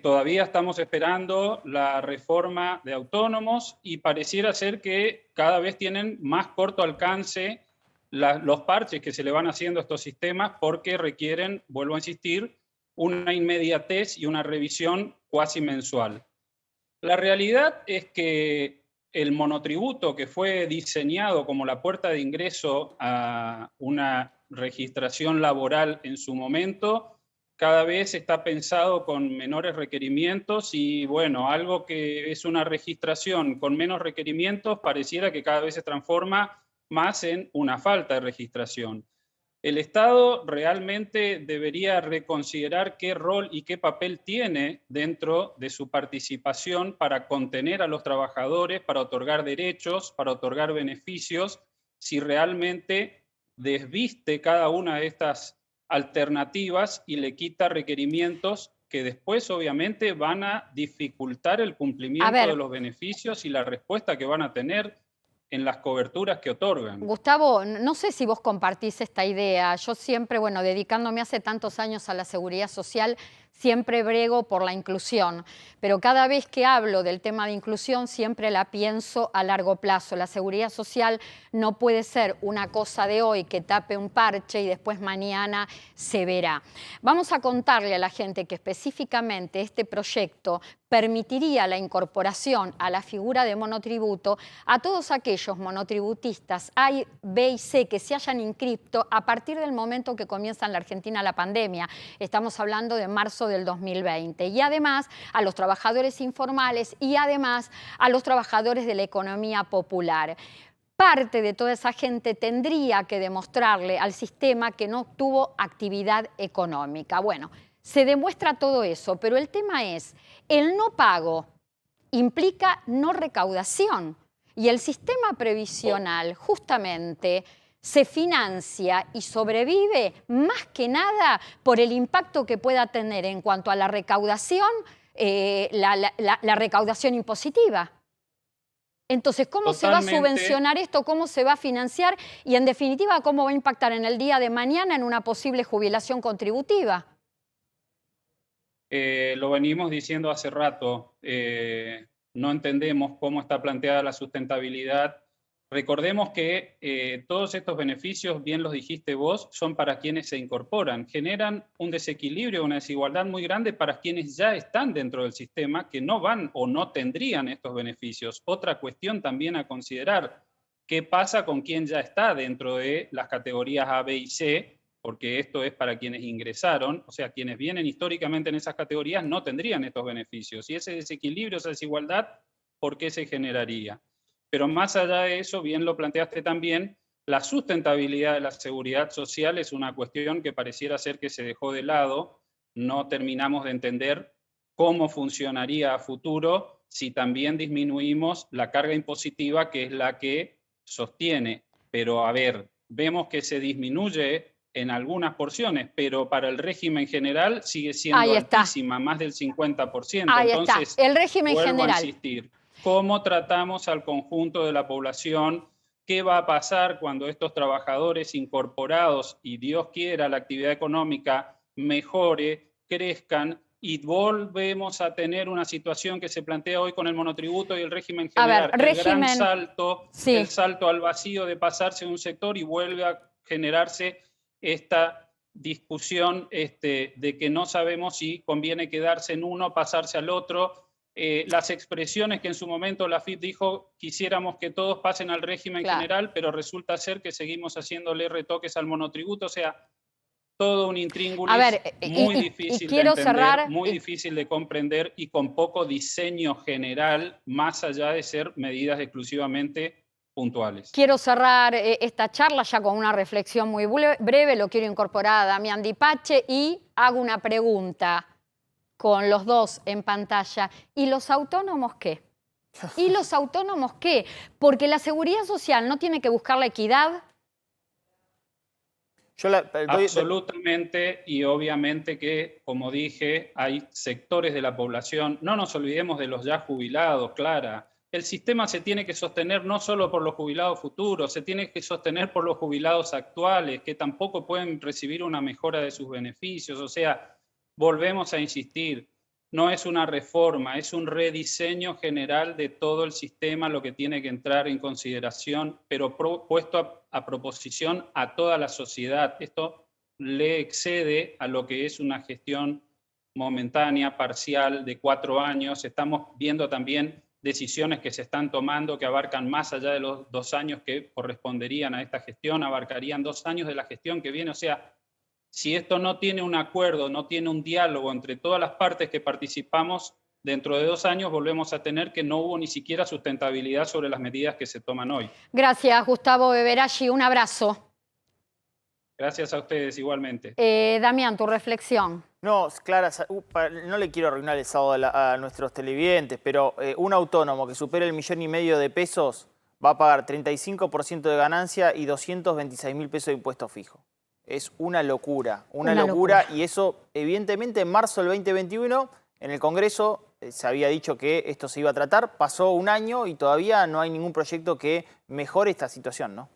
Todavía estamos esperando la reforma de autónomos y pareciera ser que cada vez tienen más corto alcance los parches que se le van haciendo a estos sistemas porque requieren, vuelvo a insistir, una inmediatez y una revisión cuasi mensual. La realidad es que el monotributo que fue diseñado como la puerta de ingreso a una registración laboral en su momento, cada vez está pensado con menores requerimientos y bueno, algo que es una registración con menos requerimientos pareciera que cada vez se transforma más en una falta de registración. El Estado realmente debería reconsiderar qué rol y qué papel tiene dentro de su participación para contener a los trabajadores, para otorgar derechos, para otorgar beneficios, si realmente desviste cada una de estas alternativas y le quita requerimientos que después obviamente van a dificultar el cumplimiento de los beneficios y la respuesta que van a tener en las coberturas que otorgan. Gustavo, no sé si vos compartís esta idea. Yo siempre, bueno, dedicándome hace tantos años a la seguridad social, siempre brego por la inclusión, pero cada vez que hablo del tema de inclusión siempre la pienso a largo plazo. La seguridad social no puede ser una cosa de hoy que tape un parche y después mañana se verá. Vamos a contarle a la gente que específicamente este proyecto permitiría la incorporación a la figura de monotributo a todos aquellos monotributistas A, B y C que se hayan inscrito a partir del momento que comienza en la Argentina la pandemia. Estamos hablando de marzo del 2020. Y además a los trabajadores informales y además a los trabajadores de la economía popular. Parte de toda esa gente tendría que demostrarle al sistema que no tuvo actividad económica. Bueno, se demuestra todo eso, pero el tema es, el no pago implica no recaudación y el sistema previsional justamente se financia y sobrevive más que nada por el impacto que pueda tener en cuanto a la recaudación, la recaudación impositiva. Entonces, ¿cómo se va a subvencionar esto? ¿Cómo se va a financiar? Y en definitiva, ¿cómo va a impactar en el día de mañana en una posible jubilación contributiva? Lo venimos diciendo hace rato, no entendemos cómo está planteada la sustentabilidad. Recordemos que todos estos beneficios, bien los dijiste vos, son para quienes se incorporan. Generan un desequilibrio, una desigualdad muy grande para quienes ya están dentro del sistema, que no van o no tendrían estos beneficios. Otra cuestión también a considerar, ¿qué pasa con quien ya está dentro de las categorías A, B y C? Porque esto es para quienes ingresaron, o sea, quienes vienen históricamente en esas categorías no tendrían estos beneficios. Y ese desequilibrio, esa desigualdad, ¿por qué se generaría? Pero más allá de eso, bien lo planteaste también, la sustentabilidad de la seguridad social es una cuestión que pareciera ser que se dejó de lado. No terminamos de entender cómo funcionaría a futuro si también disminuimos la carga impositiva, que es la que sostiene. Pero a ver, vemos que se disminuye en algunas porciones, pero para el régimen general sigue siendo altísima, más del 50%. Ahí Entonces, está, el régimen vuelvo general. a insistir, ¿cómo tratamos al conjunto de la población? ¿Qué va a pasar cuando estos trabajadores incorporados, y Dios quiera, la actividad económica mejore, crezcan, y volvemos a tener una situación que se plantea hoy con el monotributo y el régimen general? El gran salto, sí, el salto al vacío de pasarse de un sector y vuelve a generarse esta discusión de que no sabemos si conviene quedarse en uno, pasarse al otro. Las expresiones que en su momento la FIP dijo, quisiéramos que todos pasen al régimen general, pero resulta ser que seguimos haciéndole retoques al monotributo, o sea, todo un intríngulis muy difícil de entender, muy difícil de comprender y con poco diseño general, más allá de ser medidas exclusivamente puntuales. Quiero cerrar esta charla ya con una reflexión muy breve, lo quiero incorporar a Damián Dipache y hago una pregunta con los dos en pantalla. ¿Y los autónomos qué? ¿Y los autónomos qué? Porque la seguridad social no tiene que buscar la equidad. Absolutamente, y obviamente que, como dije, hay sectores de la población, no nos olvidemos de los ya jubilados, Clara. El sistema se tiene que sostener no solo por los jubilados futuros, se tiene que sostener por los jubilados actuales, que tampoco pueden recibir una mejora de sus beneficios. O sea, volvemos a insistir, no es una reforma, es un rediseño general de todo el sistema, lo que tiene que entrar en consideración, pero puesto a proposición a toda la sociedad. Esto le excede a lo que es una gestión momentánea, parcial, de 4 años. Estamos viendo también decisiones que se están tomando que abarcan más allá de los 2 años que corresponderían a esta gestión, abarcarían 2 años de la gestión que viene. O sea, si esto no tiene un acuerdo, no tiene un diálogo entre todas las partes que participamos, dentro de 2 años volvemos a tener que no hubo ni siquiera sustentabilidad sobre las medidas que se toman hoy. Gracias, Gustavo Beberaggi. Un abrazo. Gracias a ustedes igualmente. Damián, tu reflexión. No, Clara, no le quiero arruinar el sábado a nuestros televidentes, pero un autónomo que supere el 1,5 millones de pesos va a pagar 35% de ganancia y 226.000 pesos de impuesto fijo. Es una locura, una locura. Y eso, evidentemente, en marzo del 2021, en el Congreso se había dicho que esto se iba a tratar. Pasó 1 año y todavía no hay ningún proyecto que mejore esta situación, ¿no?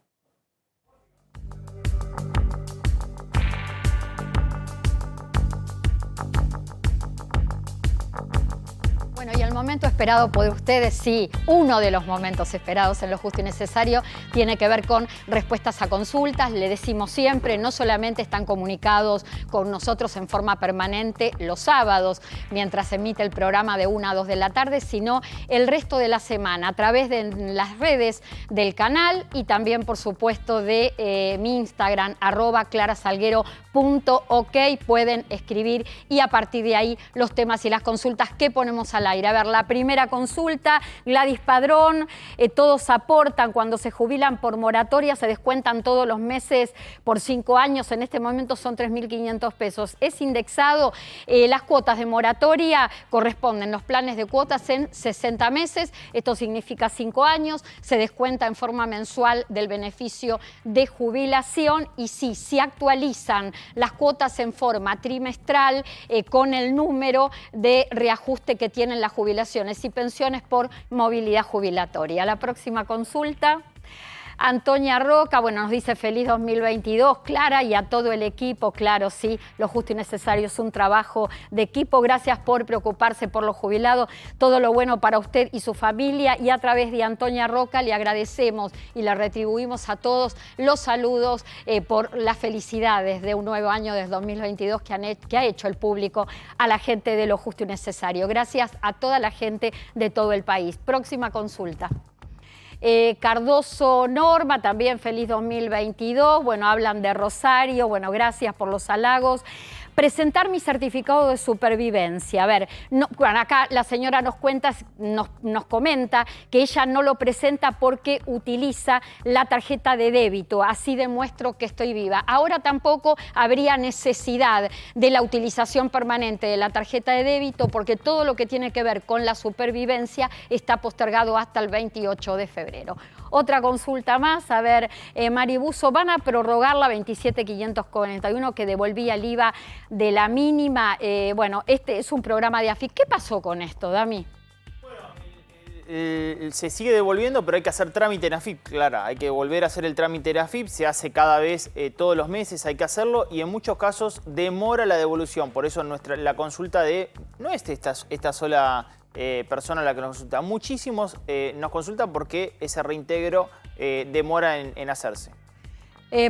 Bueno, y el momento esperado por ustedes, sí, uno de los momentos esperados en Lo Justo y Necesario tiene que ver con respuestas a consultas. Le decimos siempre, no solamente están comunicados con nosotros en forma permanente los sábados, mientras se emite el programa de 1 a 2 de la tarde, sino el resto de la semana a través de las redes del canal y también, por supuesto, de mi Instagram, @clarasalguero.ok. Pueden escribir y a partir de ahí los temas y las consultas que ponemos al aire. A ver, la primera consulta, Gladys Padrón, todos aportan cuando se jubilan por moratoria, se descuentan todos los meses por 5 años, en este momento son 3.500 pesos. Es indexado, las cuotas de moratoria corresponden, los planes de cuotas en 60 meses, esto significa 5 años, se descuenta en forma mensual del beneficio de jubilación y sí, se actualizan las cuotas en forma trimestral con el número de reajuste que tienen las jubilaciones y pensiones por movilidad jubilatoria. La próxima consulta. Antonia Roca, bueno, nos dice feliz 2022, Clara, y a todo el equipo, claro, sí, Lo Justo y Necesario es un trabajo de equipo. Gracias por preocuparse por los jubilados, todo lo bueno para usted y su familia. Y a través de Antonia Roca le agradecemos y le retribuimos a todos los saludos por las felicidades de un nuevo año desde 2022 que ha hecho el público a la gente de Lo Justo y Necesario. Gracias a toda la gente de todo el país. Próxima consulta. Cardoso Norma, también feliz 2022. Bueno, hablan de Rosario. Bueno, gracias por los halagos. Presentar mi certificado de supervivencia. A ver, bueno, acá la señora nos comenta que ella no lo presenta porque utiliza la tarjeta de débito. Así demuestro que estoy viva. Ahora tampoco habría necesidad de la utilización permanente de la tarjeta de débito porque todo lo que tiene que ver con la supervivencia está postergado hasta el 28 de febrero. Otra consulta más, a ver, Maribuso, van a prorrogar la 27.541 que devolvía el IVA de la mínima. Bueno, este es un programa de AFIP. ¿Qué pasó con esto, Dami? Bueno, se sigue devolviendo, pero hay que hacer trámite en AFIP, Clara. Hay que volver a hacer el trámite en AFIP, se hace cada vez, todos los meses hay que hacerlo y en muchos casos demora la devolución. Por eso la consulta no es esta sola persona la que nos consulta. Muchísimos nos consultan porque ese reintegro demora en hacerse.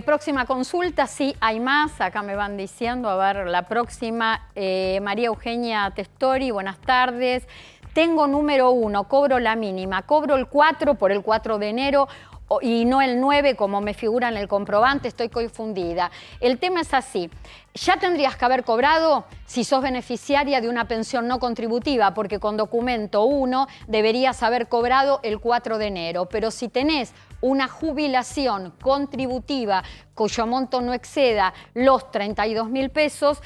Próxima consulta, sí, hay más, acá me van diciendo, a ver, la próxima, María Eugenia Testori, buenas tardes. Tengo número 1, cobro la mínima, cobro el 4 por el 4 de enero y no el 9 como me figura en el comprobante, estoy confundida. El tema es así, ya tendrías que haber cobrado si sos beneficiaria de una pensión no contributiva, porque con documento 1 deberías haber cobrado el 4 de enero, pero si tenés una jubilación contributiva cuyo monto no exceda los 32.000 pesos,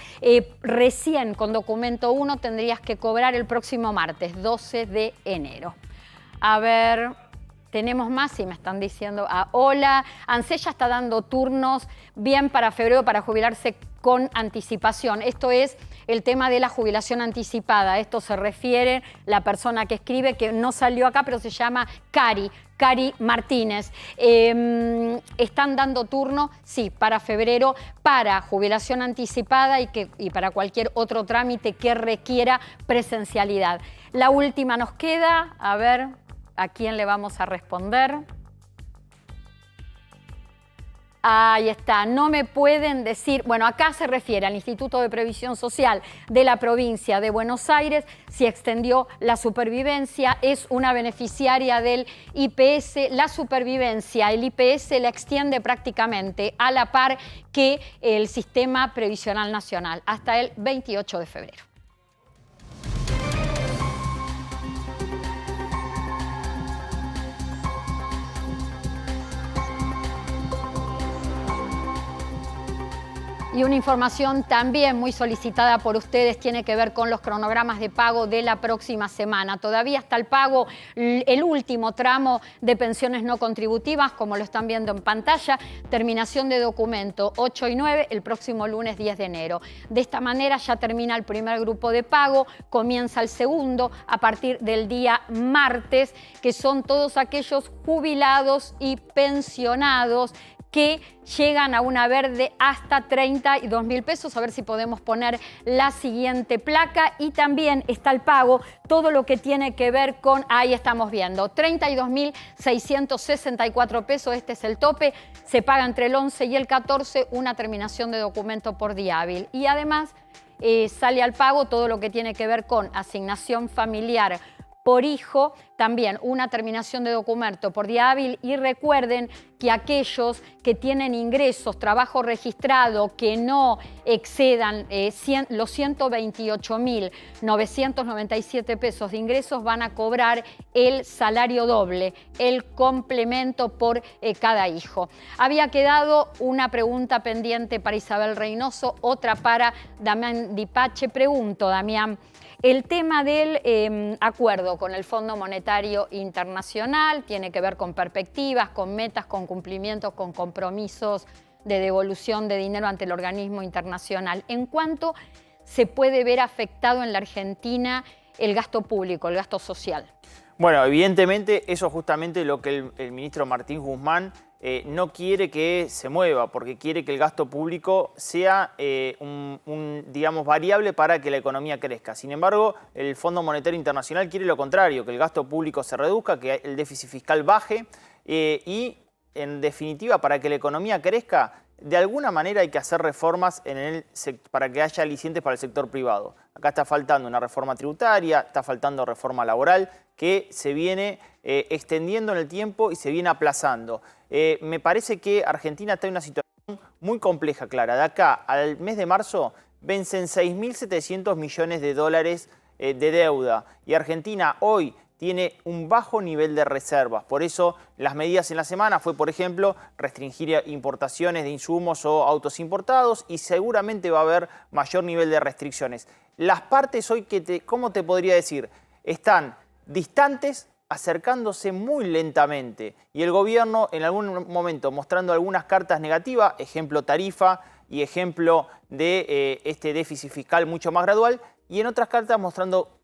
recién con documento 1 tendrías que cobrar el próximo martes, 12 de enero. A ver, tenemos más y me están diciendo, hola, ANSES ya está dando turnos bien para febrero para jubilarse con anticipación. Esto es el tema de la jubilación anticipada. Esto se refiere la persona que escribe, que no salió acá, pero se llama Cari Martínez. Están dando turno, sí, para febrero, para jubilación anticipada y para cualquier otro trámite que requiera presencialidad. La última nos queda, a ver, ¿a quién le vamos a responder? Ahí está, no me pueden decir, bueno, acá se refiere al Instituto de Previsión Social de la provincia de Buenos Aires, si extendió la supervivencia, es una beneficiaria del IPS, la supervivencia, el IPS la extiende prácticamente a la par que el Sistema Previsional Nacional, hasta el 28 de febrero. Y una información también muy solicitada por ustedes tiene que ver con los cronogramas de pago de la próxima semana. Todavía está el pago, el último tramo de pensiones no contributivas, como lo están viendo en pantalla, terminación de documento 8 y 9 el próximo lunes 10 de enero. De esta manera ya termina el primer grupo de pago, comienza el segundo a partir del día martes, que son todos aquellos jubilados y pensionados que llegan a una verde hasta 32.000 pesos. A ver si podemos poner la siguiente placa. Y también está el pago, todo lo que tiene que ver con, ahí estamos viendo, 32.664 pesos, este es el tope. Se paga entre el 11 y el 14 una terminación de documento por día hábil. Y además sale al pago todo lo que tiene que ver con asignación familiar por hijo, también una terminación de documento por día hábil. Y recuerden que aquellos que tienen ingresos, trabajo registrado, que no excedan los 128.997 pesos de ingresos, van a cobrar el salario doble, el complemento por cada hijo. Había quedado una pregunta pendiente para Isabel Reynoso, otra para Damián Dipache. Pregunto, Damián, el tema del acuerdo con el Fondo Monetario Internacional tiene que ver con perspectivas, con metas, con cumplimientos, con compromisos de devolución de dinero ante el organismo internacional. ¿En cuánto se puede ver afectado en la Argentina el gasto público, el gasto social? Bueno, evidentemente eso es justamente lo que el ministro Martín Guzmán no quiere que se mueva, porque quiere que el gasto público sea digamos, variable para que la economía crezca. Sin embargo, el Fondo Monetario Internacional quiere lo contrario, que el gasto público se reduzca, que el déficit fiscal baje y, en definitiva, para que la economía crezca, de alguna manera hay que hacer reformas para que haya alicientes para el sector privado. Acá está faltando una reforma tributaria, está faltando reforma laboral, que se viene extendiendo en el tiempo y se viene aplazando. Me parece que Argentina está en una situación muy compleja, Clara. De acá al mes de marzo vencen 6.700 millones de dólares de deuda. Y Argentina hoy tiene un bajo nivel de reservas. Por eso las medidas en la semana fue, por ejemplo, restringir importaciones de insumos o autos importados, y seguramente va a haber mayor nivel de restricciones. Las partes hoy, ¿cómo te podría decir? Están distantes, acercándose muy lentamente, y el gobierno en algún momento mostrando algunas cartas negativas, ejemplo tarifa y ejemplo de este déficit fiscal mucho más gradual, y en otras cartas mostrando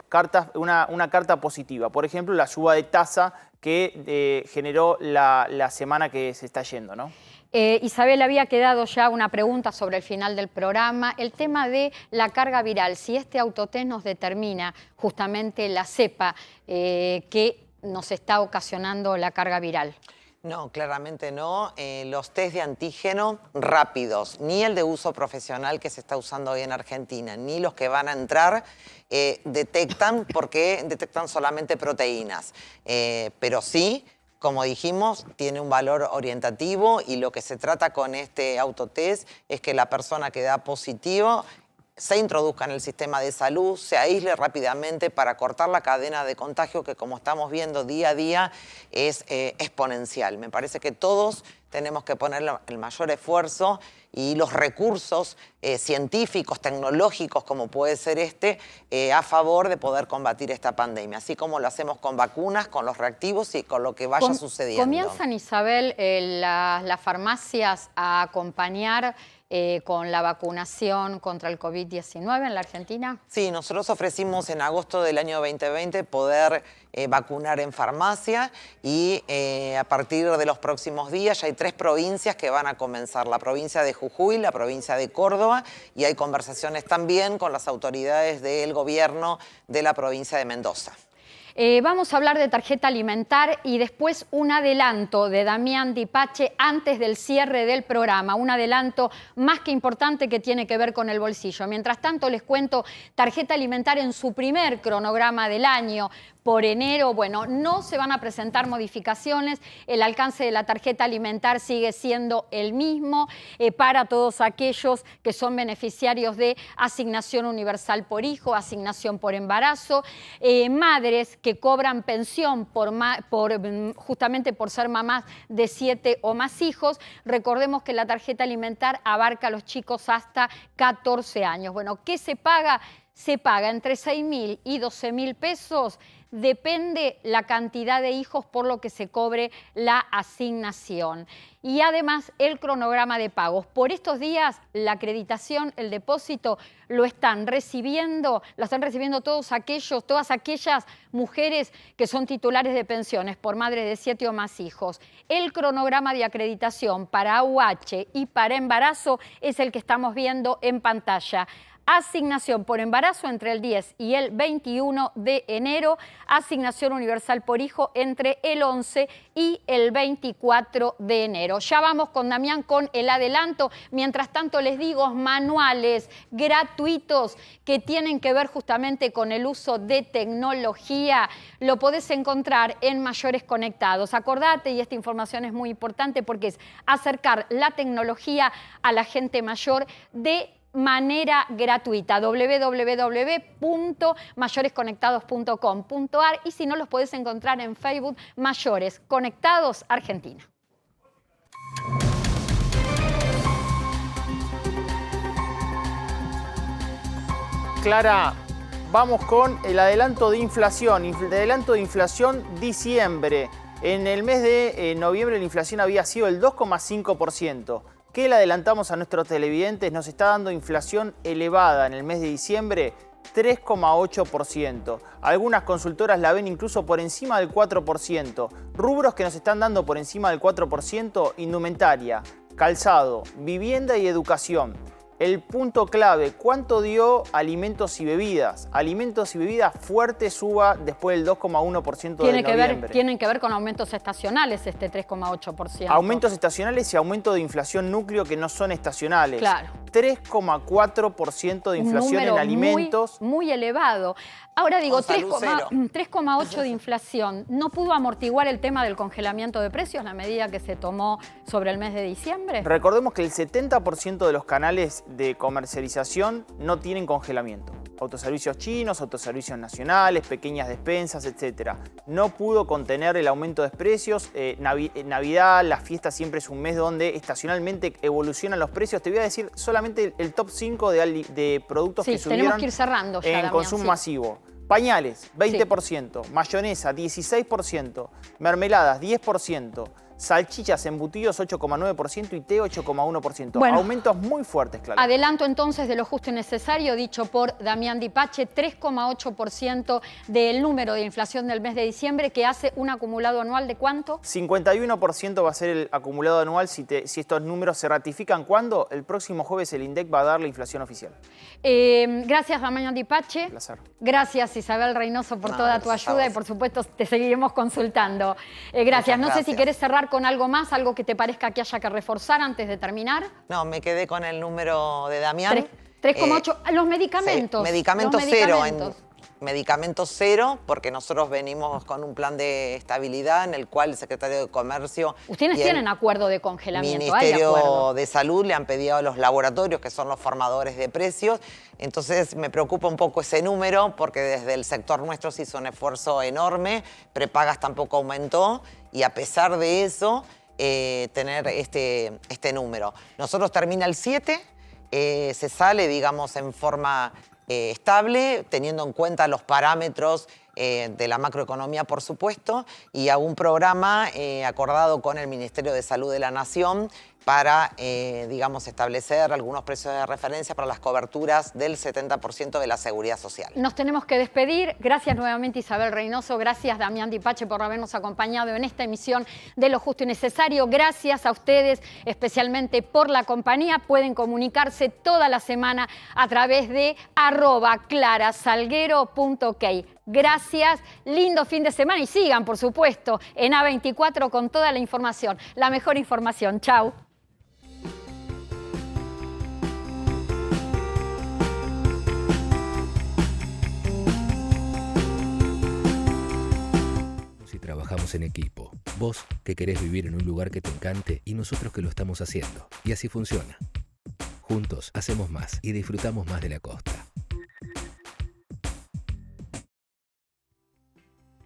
una carta positiva. Por ejemplo, la suba de tasa que generó la semana que se está yendo, ¿no? Isabel, había quedado ya una pregunta sobre el final del programa, el tema de la carga viral. Si este autotest nos determina justamente la cepa que nos está ocasionando la carga viral. No, claramente no. Los test de antígeno rápidos, ni el de uso profesional que se está usando hoy en Argentina, ni los que van a entrar, detectan, porque detectan solamente proteínas. Pero sí, como dijimos, tiene un valor orientativo, y lo que se trata con este autotest es que la persona que da positivo se introduzca en el sistema de salud, se aísle rápidamente para cortar la cadena de contagio que, como estamos viendo día a día, es exponencial. Me parece que todos tenemos que poner el mayor esfuerzo y los recursos científicos, tecnológicos, como puede ser a favor de poder combatir esta pandemia, así como lo hacemos con vacunas, con los reactivos y con lo que vaya sucediendo. ¿Comienzan, Isabel, las farmacias a acompañar con la vacunación contra el COVID-19 en la Argentina? Sí, nosotros ofrecimos en agosto del año 2020 poder vacunar en farmacia y a partir de los próximos días ya hay 3 provincias que van a comenzar, la provincia de Jujuy, la provincia de Córdoba, y hay conversaciones también con las autoridades del gobierno de la provincia de Mendoza. Vamos a hablar de tarjeta alimentar y después un adelanto de Damián Di Pace antes del cierre del programa, un adelanto más que importante que tiene que ver con el bolsillo. Mientras tanto les cuento, tarjeta alimentar en su primer cronograma del año. Por enero, bueno, no se van a presentar modificaciones, el alcance de la tarjeta alimentar sigue siendo el mismo para todos aquellos que son beneficiarios de asignación universal por hijo, asignación por embarazo, madres que cobran pensión justamente por ser mamás de 7 o más hijos. Recordemos que la tarjeta alimentar abarca a los chicos hasta 14 años. Bueno, ¿qué se paga? Se paga entre 6.000 y 12.000 pesos. Depende la cantidad de hijos por lo que se cobre la asignación. Y además el cronograma de pagos. Por estos días la acreditación, el depósito lo están recibiendo todas aquellas mujeres que son titulares de pensiones por madres de 7 o más hijos. El cronograma de acreditación para AUH y para embarazo es el que estamos viendo en pantalla. Asignación por embarazo entre el 10 y el 21 de enero, asignación universal por hijo entre el 11 y el 24 de enero. Ya vamos con Damián con el adelanto. Mientras tanto les digo, manuales gratuitos que tienen que ver justamente con el uso de tecnología. Lo podés encontrar en Mayores Conectados. Acordate, y esta información es muy importante porque es acercar la tecnología a la gente mayor de manera gratuita, www.mayoresconectados.com.ar, y si no, los podés encontrar en Facebook, Mayores Conectados Argentina. Clara, vamos con el adelanto de inflación. Diciembre. En el mes de noviembre la inflación había sido el 2,5%. ¿Qué le adelantamos a nuestros televidentes? Nos está dando inflación elevada en el mes de diciembre, 3,8%. Algunas consultoras la ven incluso por encima del 4%. Rubros que nos están dando por encima del 4%, indumentaria, calzado, vivienda y educación. El punto clave, ¿cuánto dio alimentos y bebidas? Alimentos y bebidas fuerte suba después del 2,1% de noviembre. Tienen que ver con aumentos estacionales este 3,8%. Aumentos estacionales y aumento de inflación núcleo que no son estacionales. Claro. 3,4% de inflación en alimentos. Muy elevado. Ahora digo, 3,8 de inflación. ¿No pudo amortiguar el tema del congelamiento de precios, la medida que se tomó sobre el mes de diciembre? Recordemos que el 70% de los canales de comercialización no tienen congelamiento. Autoservicios chinos, autoservicios nacionales, pequeñas despensas, etc. No pudo contener el aumento de precios. Navidad, las fiestas siempre es un mes donde estacionalmente evolucionan los precios. Te voy a decir solamente el top 5 de productos que subieron tenemos que ir cerrando ya, en Damián, consumo masivo. Pañales, 20%. Mayonesa, 16%. Mermeladas, 10%. Salchichas, embutidos, 8,9% y té, 8,1%. Bueno, aumentos muy fuertes, claro. Adelanto entonces de lo justo y necesario, dicho por Damián Di Pace, 3,8% del número de inflación del mes de diciembre, que hace un acumulado anual de ¿cuánto? 51% va a ser el acumulado anual si estos números se ratifican. ¿Cuándo? El próximo jueves el INDEC va a dar la inflación oficial. Gracias, Damián Di Pace. Un placer. Gracias, Isabel Reynoso, por toda tu ayuda y por supuesto te seguiremos consultando. Gracias. No sé si querés cerrar con algo más, algo que te parezca que haya que reforzar antes de terminar. No, me quedé con el número de Damián. 3,8. Los medicamentos. Sí, medicamentos cero. Medicamentos cero, porque nosotros venimos con un plan de estabilidad en el cual el secretario de Comercio... Ustedes tienen acuerdo de congelamiento, Ministerio de Salud le han pedido a los laboratorios, que son los formadores de precios. Entonces me preocupa un poco ese número, porque desde el sector nuestro se hizo un esfuerzo enorme, prepagas tampoco aumentó, y a pesar de eso... tener este número. Nosotros termina el 7, se sale, digamos, en forma estable, teniendo en cuenta los parámetros de la macroeconomía, por supuesto, y a un programa acordado con el Ministerio de Salud de la Nación para, digamos, establecer algunos precios de referencia para las coberturas del 70% de la seguridad social. Nos tenemos que despedir. Gracias nuevamente Isabel Reynoso, gracias Damián Dipache por habernos acompañado en esta emisión de Lo Justo y Necesario. Gracias a ustedes especialmente por la compañía. Pueden comunicarse toda la semana a través de @clarasalguero.ok. Gracias, lindo fin de semana y sigan, por supuesto, en A24 con toda la información, la mejor información. Chau. Si trabajamos en equipo, vos que querés vivir en un lugar que te encante y nosotros que lo estamos haciendo. Y así funciona. Juntos hacemos más y disfrutamos más de la costa.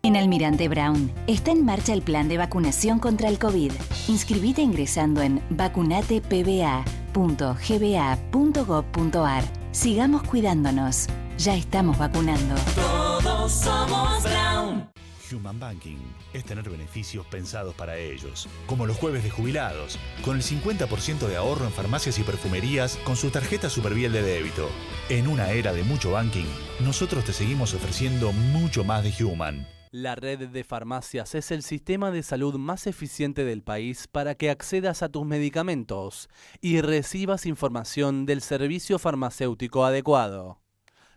En Almirante Brown está en marcha el plan de vacunación contra el COVID. Inscribite ingresando en vacunatepba.gba.gov.ar. Sigamos cuidándonos. Ya estamos vacunando. Todos somos Brown. Human Banking es tener beneficios pensados para ellos, como los jueves de jubilados, con el 50% de ahorro en farmacias y perfumerías con su tarjeta Superbiel de débito. En una era de mucho banking, nosotros te seguimos ofreciendo mucho más de Human. La red de farmacias es el sistema de salud más eficiente del país para que accedas a tus medicamentos y recibas información del servicio farmacéutico adecuado.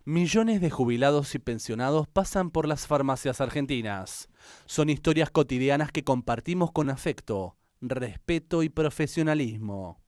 Millones de jubilados y pensionados pasan por las farmacias argentinas. Son historias cotidianas que compartimos con afecto, respeto y profesionalismo.